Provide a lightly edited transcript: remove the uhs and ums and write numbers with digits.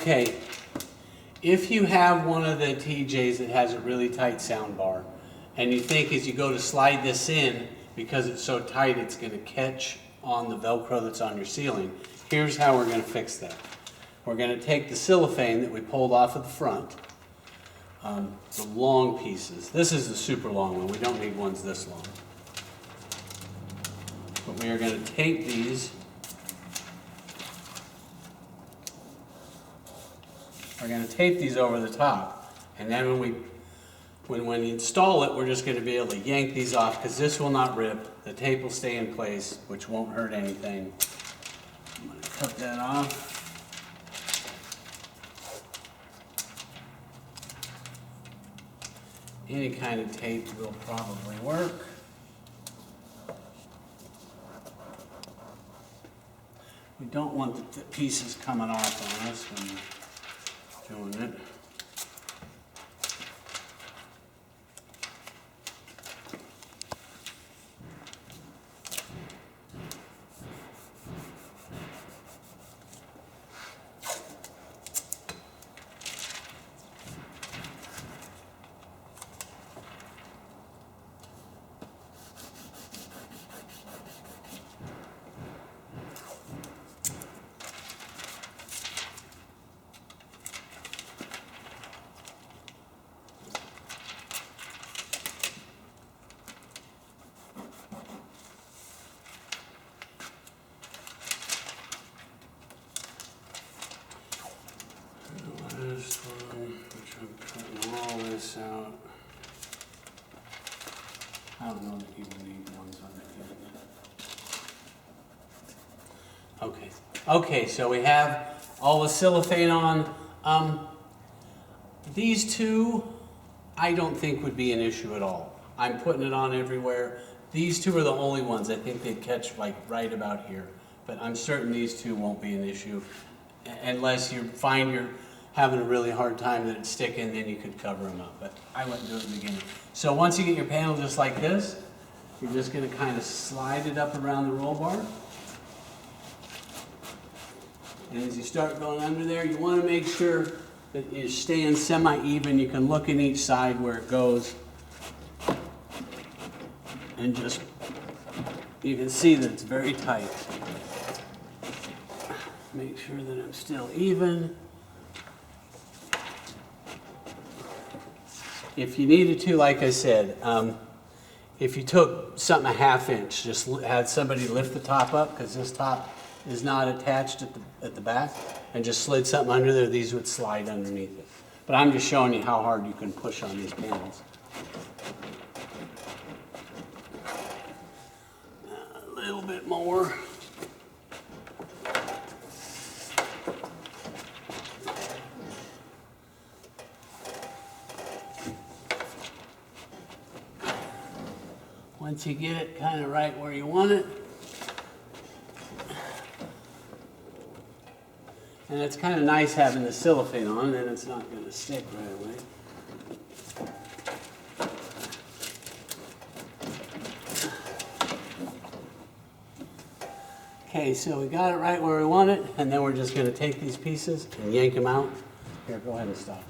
Okay, if you have one of the TJs that has a really tight sound bar, and you think as you go to slide this in, because it's so tight it's going to catch on the Velcro that's on your ceiling, here's how we're going to fix that. We're going to take the cellophane that we pulled off of the front, the long pieces. This is the super long one. We don't need ones this long. But we are going to tape these. We're going to tape these over the top, and then when we install it, we're just going to be able to yank these off because this will not rip. The tape will stay in place, which won't hurt anything. I'm going to cut that off. Any kind of tape will probably work. We don't want the pieces coming off on us when we're doing it. This one, which I'm cutting all this out. I don't know that people need ones on the end. Okay. Okay, so we have all the cellophane on. These two, I don't think would be an issue at all. I'm putting it on everywhere. These two are the only ones I think they'd catch like right about here. But I'm certain these two won't be an issue unless you find you're having a really hard time that it's sticking, then you could cover them up. But I wouldn't do it in the beginning. So once you get your panel just like this, you're just going to kind of slide it up around the roll bar. And as you start going under there, you want to make sure that you're staying semi-even. You can look in each side where it goes. And just, you can see that it's very tight. Make sure that I'm still even. If you needed to, like I said, if you took something a ½ inch, just had somebody lift the top up, because this top is not attached at the back, and just slid something under there, these would slide underneath it. But I'm just showing you how hard you can push on these panels. A little bit more. Once you get it kind of right where you want it, and it's kind of nice having the cellophane on, then it's not going to stick right away. Okay, so we got it right where we want it, and then we're just going to take these pieces and yank them out. Here, go ahead and stop.